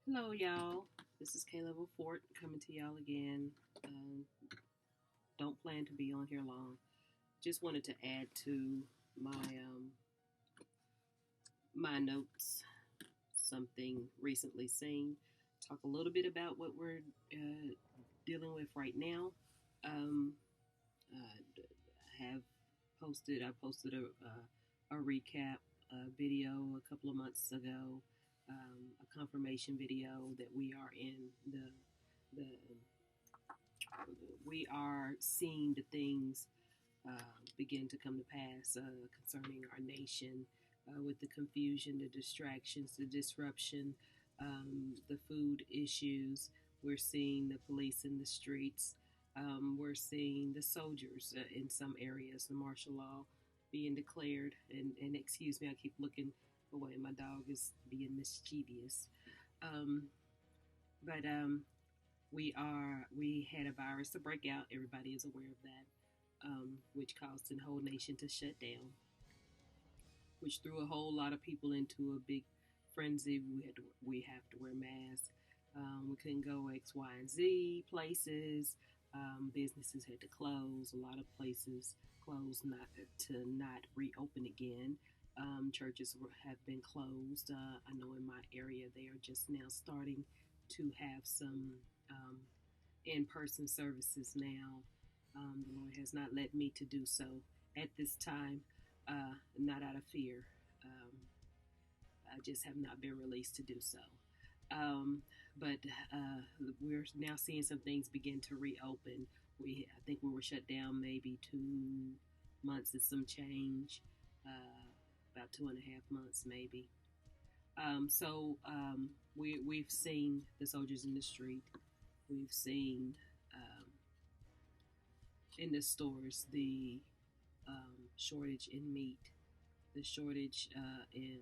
Hello, y'all. This is K Level Fort coming to y'all again. Um, don't plan to be on here long. Just wanted to add to my notes something recently seen. Talk a little bit about what we're dealing with right now. Um, have I posted a recap video a couple of months ago, a confirmation video that we are in the we are seeing the things begin to come to pass concerning our nation with the confusion, the distractions, the disruption, the food issues. We're seeing the police in the streets. We're seeing the soldiers in some areas, the martial law being declared. And excuse me, I keep looking away. My dog is being mischievous. Um, but we had a virus to break out. Everybody is aware of that, which caused the whole nation to shut down, which threw a whole lot of people into a big frenzy. We have to wear masks. We couldn't go X, Y, and Z places. Businesses had to close. A lot of places closed not reopen again. Churches have been closed. I know in my area they are just now starting to have some um, in-person services now. The Lord has not led me to do so at this time, not out of fear. Um, I just have not been released to do so. Um, but we're now seeing some things begin to reopen. I think we were shut down maybe 2 months and some change, about 2.5 months maybe. So we've seen the soldiers in the street. We've seen um, in the stores the shortage in meat, the shortage in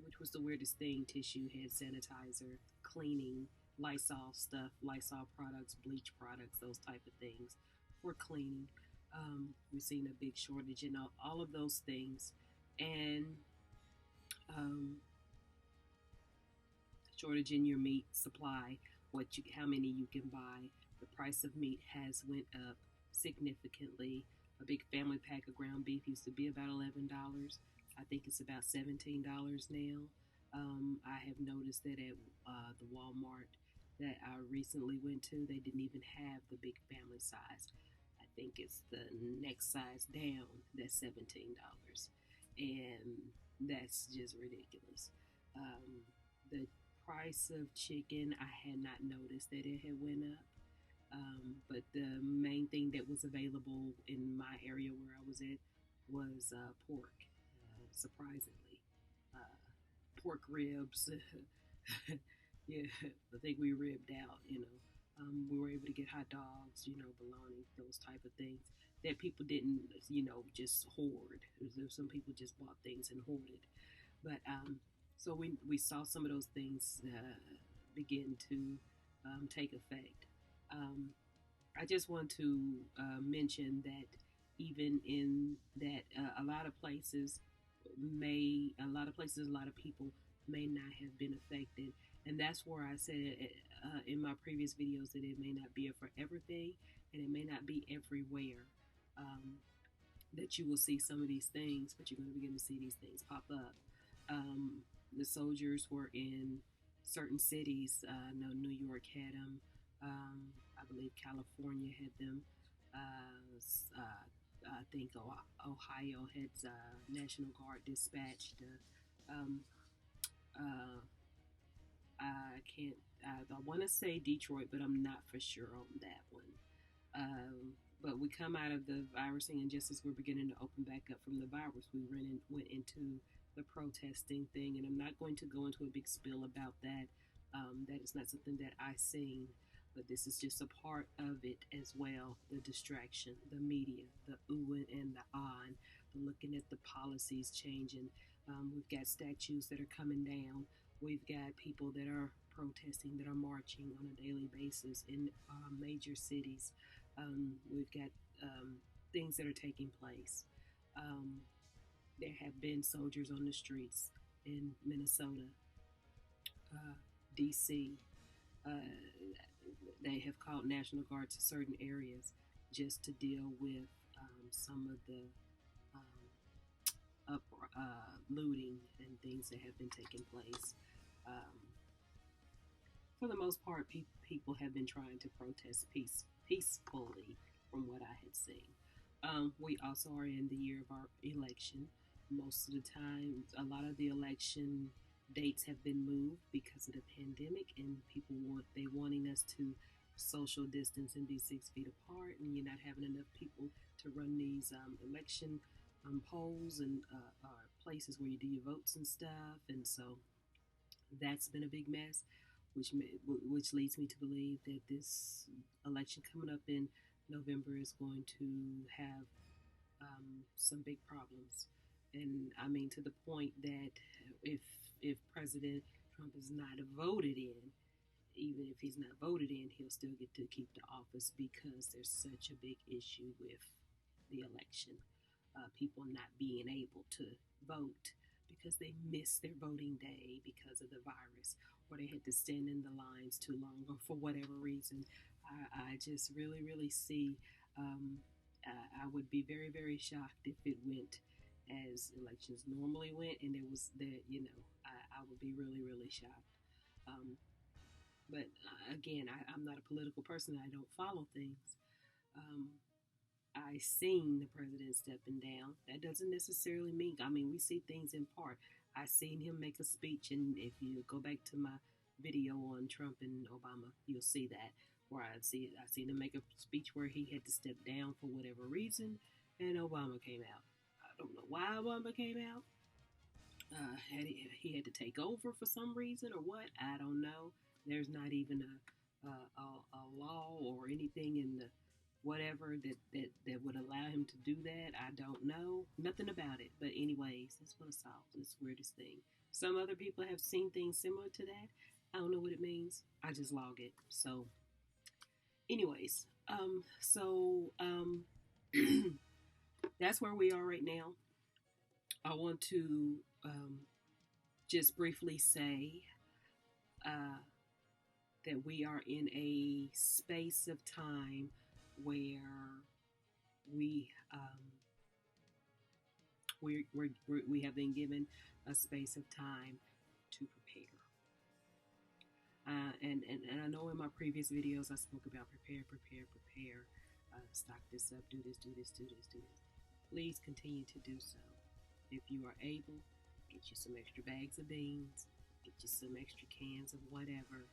which was the weirdest thing: tissue, hand sanitizer, cleaning, Lysol stuff, Lysol products, bleach products, those type of things for cleaning. We've seen a big shortage in all of those things, and um, shortage in your meat supply, how many you can buy. The price of meat has went up significantly. A big family pack of ground beef used to be about $11. I think it's about $17 now. I have noticed that at the Walmart that I recently went to, they didn't even have the big family size. I think it's the next size down that's $17, and that's just ridiculous. The price of chicken, I had not noticed that it had went up. But the main thing that was available in my area where I was at was pork, surprisingly. Uh, Pork ribs. Yeah, I think we ribbed out, you know. We were able to get hot dogs, bologna, those type of things that people didn't, just hoard. Some people just bought things and hoarded. But so we saw some of those things begin to take effect. Um, I just want to mention that even in that a lot of people may not have been affected, and that's where I said in my previous videos that it may not be a forever thing, and it may not be everywhere. Um, that you will see some of these things, but you're going to begin to see these things pop up. Um, the soldiers were in certain cities. I know New York had them. I believe California had them. I think Ohio had National Guard dispatched. Um, uh, I can't. I want to say Detroit, but I'm not for sure on that one. But we come out of the virusing, and just as we're beginning to open back up from the virus, we went into the protesting thing. And I'm not going to go into a big spiel about that. That is not something that I sing, but this is just a part of it as well. The distraction, the media, the ooh and the ah, and the looking at the policies changing. We've got statues that are coming down. We've got people that are protesting, that are marching on a daily basis in major cities. We've got things that are taking place. Um, there have been soldiers on the streets in Minnesota, uh, D.C. Uh, they have called National Guard to certain areas just to deal with some of the up, looting and things that have been taking place. Um, for the most part, people have been trying to protest peacefully, from what I had seen. We also are in the year of our election. Most of the time, a lot of the election dates have been moved because of the pandemic, and people wanting us to social distance and be 6 feet apart, and you're not having enough people to run these election polls and places where you do your votes and stuff, and so that's been a big mess, which leads me to believe that this election coming up in November is going to have some big problems, and I mean to the point that if if President Trump is not voted in, even if he's not voted in, he'll still get to keep the office because there's such a big issue with the election. People not being able to vote because they missed their voting day because of the virus, or they had to stand in the lines too long, or for whatever reason. I just really, really see. Um, I would be very, very shocked if it went as elections normally went, and there was that. I would be really, really shocked. Um, but again, I'm not a political person. I don't follow things. Um, I seen the president stepping down. That doesn't necessarily mean. I mean, we see things in part. I seen him make a speech, and if you go back to my video on Trump and Obama, you'll see that. Where I seen him make a speech where he had to step down for whatever reason, and Obama came out. I don't know why Obama came out. He had to take over for some reason or what? I don't know. There's not even a law or anything in the whatever that would allow him to do that. I don't know nothing about it. But anyways, that's what I saw. This weirdest thing. Some other people have seen things similar to that. I don't know what it means. I just log it. So, anyways, that's where we are right now. I want to just briefly say uh, that we are in a space of time where we we have been given a space of time to prepare. And I know in my previous videos I spoke about prepare, stock this up, do this, do this, do this, do this. Please continue to do so. If you are able, get you some extra bags of beans, get you some extra cans of whatever.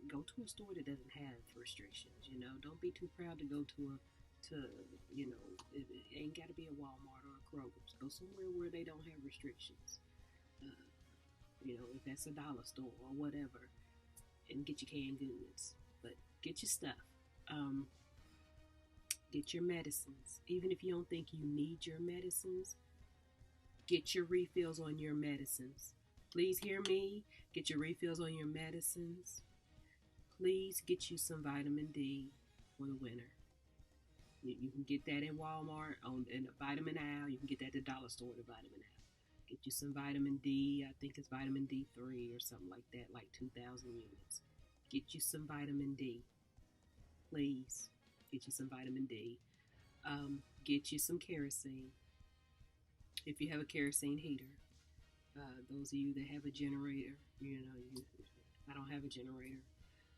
Go to a store that doesn't have restrictions. Don't be too proud to go it ain't got to be a Walmart or a Kroger's. Go somewhere where they don't have restrictions. Uh, if that's a dollar store or whatever, and get your canned goods. But get your stuff. Get your medicines. Even if you don't think you need your medicines, get your refills on your medicines. Please hear me. Get your refills on your medicines. Please get you some vitamin D for the winter. You can get that in Walmart in the vitamin aisle. You can get that at the dollar store, the vitamin aisle. Get you some vitamin D. I think it's vitamin D3 or something like that, like 2,000 units. Get you some vitamin D. Please get you some vitamin D. Get you some kerosene. If you have a kerosene heater. Those of you that have a generator, I don't have a generator.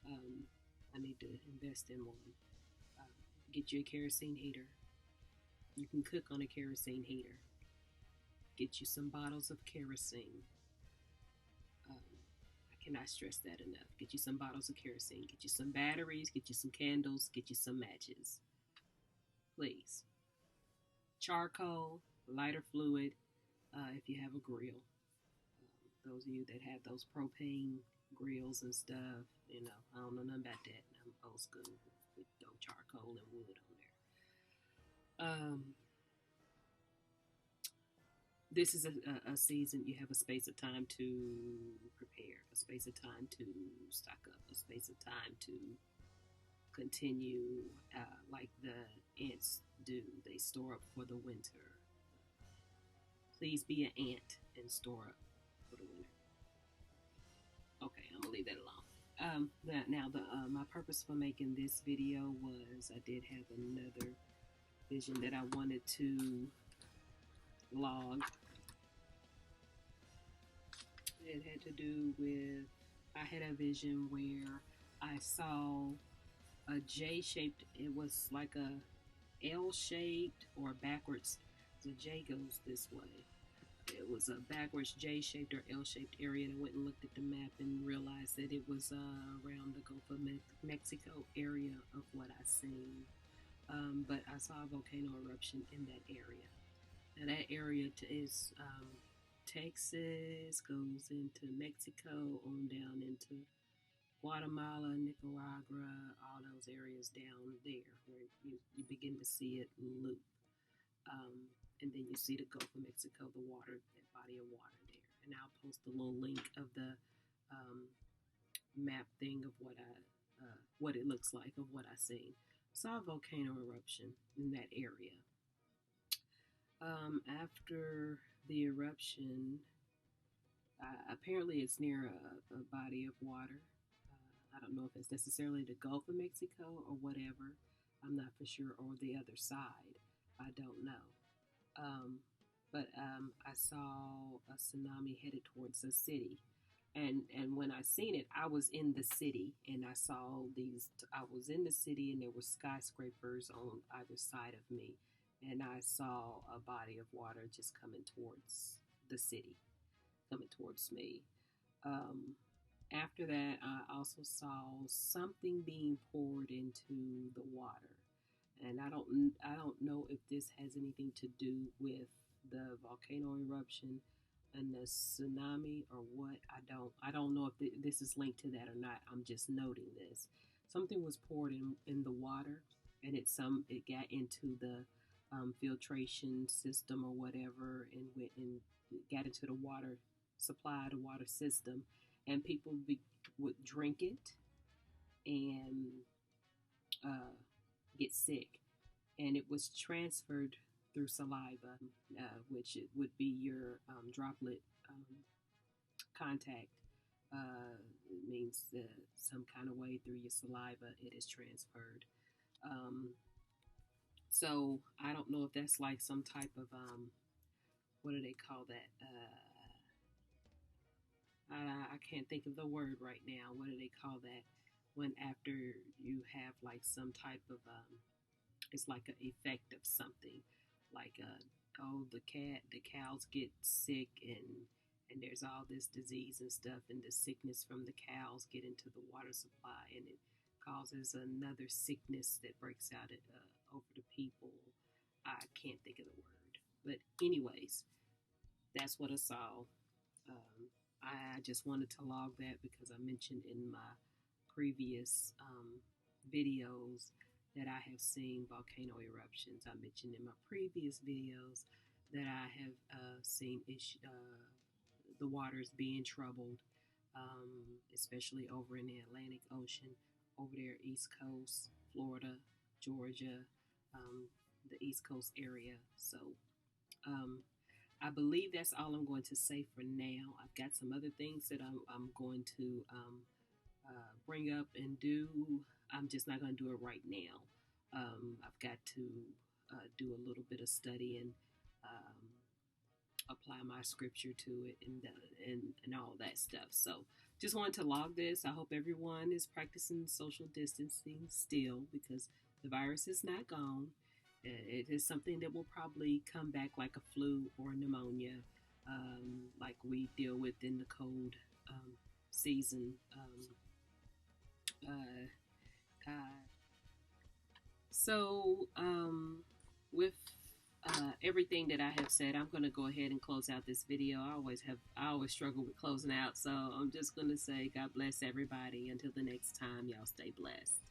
I need to invest in one. Get you a kerosene heater. You can cook on a kerosene heater. Get you some bottles of kerosene. I cannot stress that enough. Get you some bottles of kerosene. Get you some batteries. Get you some candles. Get you some matches. Please. Charcoal, lighter fluid, if you have a grill. Those of you that have those propane grills and stuff, I don't know nothing about that. I'm old school with no charcoal and wood on there. This is a season. You have a space of time to prepare, a space of time to stock up, a space of time to continue like the ants do. They store up for the winter. Please be an ant and store up for the winter. Okay, I'm going to leave that alone. My purpose for making this video was I did have another vision that I wanted to log. It had to do with, I had a vision where I saw a J-shaped, it was like a L-shaped or backwards. The J goes this way. It was a backwards J-shaped or L-shaped area, and I went and looked at the map and realized that it was around the Gulf of Mexico area of what I seen. But I saw a volcano eruption in that area. Now that area is Texas, goes into Mexico, on down into Guatemala, Nicaragua, all those areas down there where you begin to see it loop. And then you see the Gulf of Mexico, the water, that body of water there. And I'll post a little link of the map thing of what it looks like, of what I seen. Saw a volcano eruption in that area. After the eruption, apparently it's near a body of water. I don't know if it's necessarily the Gulf of Mexico or whatever. I'm not for sure, or the other side. I don't know. But I saw a tsunami headed towards the city. And when I seen it, I was in the city, and I saw I was in the city, and there were skyscrapers on either side of me. And I saw a body of water just coming towards the city, coming towards me. After that, I also saw something being poured into the water. And I don't know if this has anything to do with the volcano eruption and the tsunami or what. I don't know if this is linked to that or not. I'm just noting this. Something was poured in the water, and it got into the filtration system or whatever, and went and got into the water supply, the water system, and people would drink it and get sick. And it was transferred through saliva, which it would be your droplet contact. It means some kind of way through your saliva it is transferred. So I don't know if that's like some type of what do they call that? I can't think of the word right now. What do they call that? When after you have like some type of it's like an effect of something, like the cows get sick, and there's all this disease and stuff, and the sickness from the cows get into the water supply, and it causes another sickness that breaks out over the people. I can't think of the word, but anyways, that's what I saw. I just wanted to log that because I mentioned in my previous videos that I have seen volcano eruptions. I mentioned in my previous videos that I have seen the waters being troubled, especially over in the Atlantic Ocean, over there, East Coast, Florida, Georgia, the East Coast area. So I believe that's all I'm going to say for now. I've got some other things that I'm going to bring up and do. I'm just not going to do it right now. I've got to do a little bit of study and apply my scripture to it and all that stuff. So just wanted to log this. I hope everyone is practicing social distancing still, because the virus is not gone. It is something that will probably come back like a flu or pneumonia, like we deal with in the cold season. So with everything that I have said, I'm going to go ahead and close out this video. I always struggle with closing out, so I'm just going to say God bless everybody. Until the next time, y'all stay blessed.